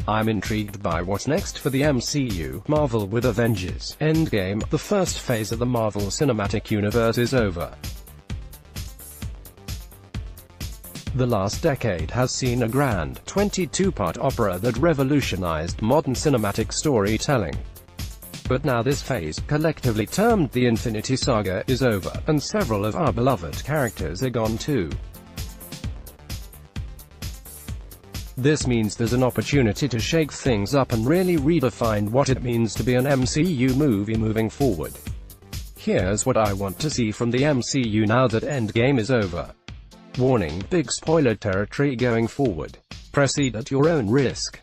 I'm intrigued by what's next for the MCU Marvel with Avengers. Endgame, the first phase of the Marvel Cinematic Universe, is over. The last decade has seen a grand, 22-part opera that revolutionized modern cinematic storytelling. But now this phase, collectively termed the Infinity Saga, is over, and several of our beloved characters are gone too. This means there's an opportunity to shake things up and really redefine what it means to be an MCU movie moving forward. Here's what I want to see from the MCU now that Endgame is over. Warning: big spoiler territory going forward. Proceed at your own risk.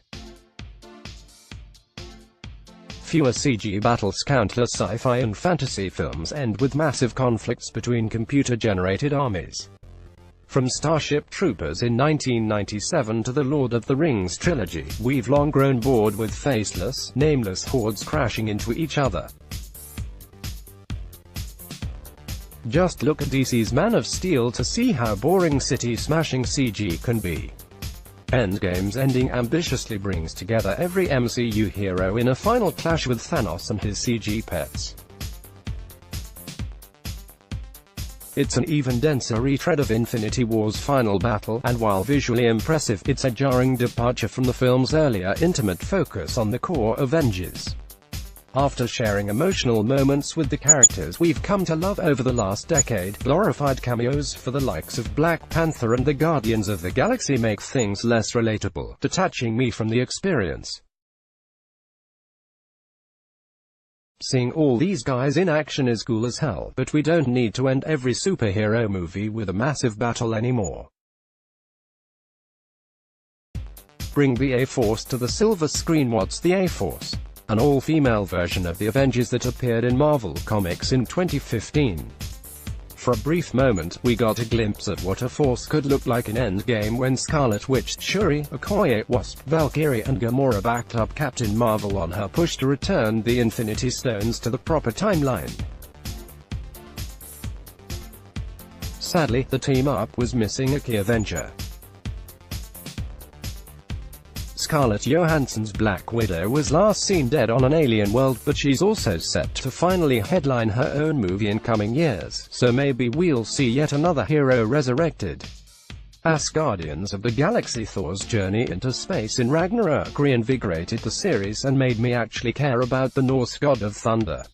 Fewer CG battles. Countless sci-fi and fantasy films end with massive conflicts between computer-generated armies. From Starship Troopers in 1997 to the Lord of the Rings trilogy, we've long grown bored with faceless, nameless hordes crashing into each other. Just look at DC's Man of Steel to see how boring city-smashing CG can be. Endgame's ending ambitiously brings together every MCU hero in a final clash with Thanos and his CG pets. It's an even denser retread of Infinity War's final battle, and while visually impressive, it's a jarring departure from the film's earlier intimate focus on the core Avengers. After sharing emotional moments with the characters we've come to love over the last decade, glorified cameos for the likes of Black Panther and the Guardians of the Galaxy make things less relatable, detaching me from the experience. Seeing all these guys in action is cool as hell, but we don't need to end every superhero movie with a massive battle anymore. Bring the A-Force to the silver screen. What's the A-Force? An all-female version of the Avengers that appeared in Marvel Comics in 2015. For a brief moment, we got a glimpse of what a Force could look like in Endgame when Scarlet Witch, Shuri, Okoye, Wasp, Valkyrie and Gamora backed up Captain Marvel on her push to return the Infinity Stones to the proper timeline. Sadly, the team-up was missing a key Avenger. Scarlett Johansson's Black Widow was last seen dead on an alien world, but she's also set to finally headline her own movie in coming years, so maybe we'll see yet another hero resurrected. As Guardians of the Galaxy: Thor's journey into space in Ragnarok reinvigorated the series and made me actually care about the Norse god of thunder.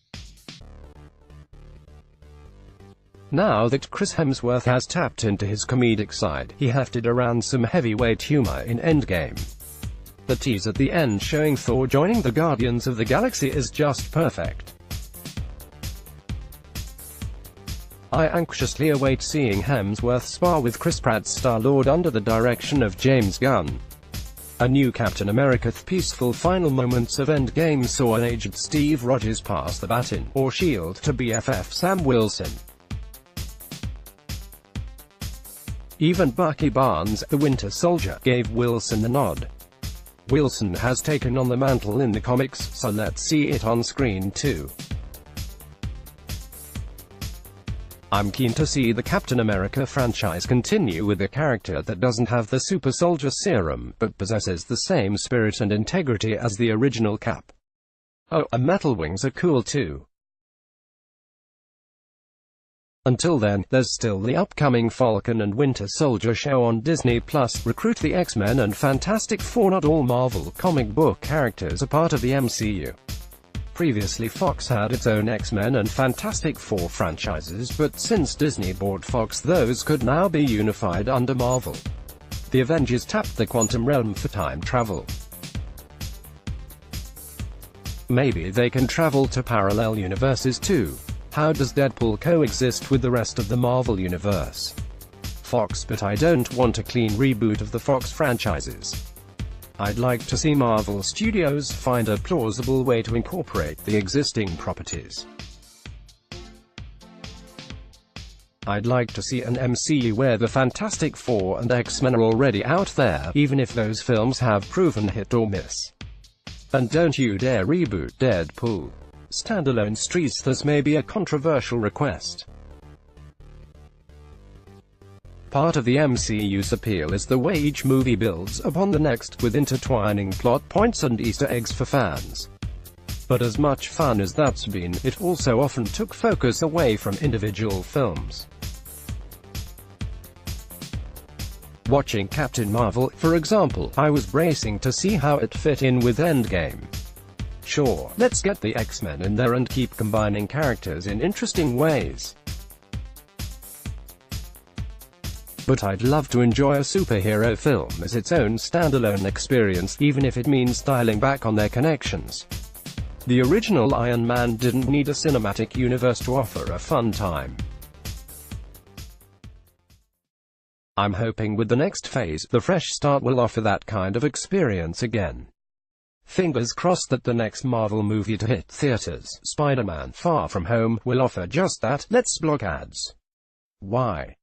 Now that Chris Hemsworth has tapped into his comedic side, he hefted around some heavyweight humor in Endgame. The tease at the end showing Thor joining the Guardians of the Galaxy is just perfect. I anxiously await seeing Hemsworth spar with Chris Pratt's Star-Lord under the direction of James Gunn. A new Captain America. The peaceful final moments of Endgame saw an aged Steve Rogers pass the baton, or shield, to BFF Sam Wilson. Even Bucky Barnes, the Winter Soldier, gave Wilson the nod. Wilson has taken on the mantle in the comics, so let's see it on screen too. I'm keen to see the Captain America franchise continue with a character that doesn't have the super soldier serum, but possesses the same spirit and integrity as the original Cap. Oh, and metal wings are cool too. Until then, there's still the upcoming Falcon and Winter Soldier show on Disney+, Recruit the X-Men and Fantastic Four. Not all Marvel comic book characters are part of the MCU. Previously Fox had its own X-Men and Fantastic Four franchises, but since Disney bought Fox, those could now be unified under Marvel. The Avengers tapped the quantum realm for time travel. Maybe they can travel to parallel universes too. How does Deadpool coexist with the rest of the Marvel Universe? Fox, but I don't want a clean reboot of the Fox franchises. I'd like to see Marvel Studios find a plausible way to incorporate the existing properties. I'd like to see an MCU where the Fantastic Four and X-Men are already out there, even if those films have proven hit or miss. And don't you dare reboot Deadpool. Standalone streets. This may be a controversial request. Part of the MCU's appeal is the way each movie builds upon the next, with intertwining plot points and Easter eggs for fans. But as much fun as that's been, it also often took focus away from individual films. Watching Captain Marvel, for example, I was bracing to see how it fit in with Endgame. Sure, let's get the X-Men in there and keep combining characters in interesting ways. But I'd love to enjoy a superhero film as its own standalone experience, even if it means dialing back on their connections. The original Iron Man didn't need a cinematic universe to offer a fun time. I'm hoping with the next phase, the fresh start will offer that kind of experience again. Fingers crossed that the next Marvel movie to hit theaters, Spider-Man: Far From Home, will offer just that. Let's block ads. Why?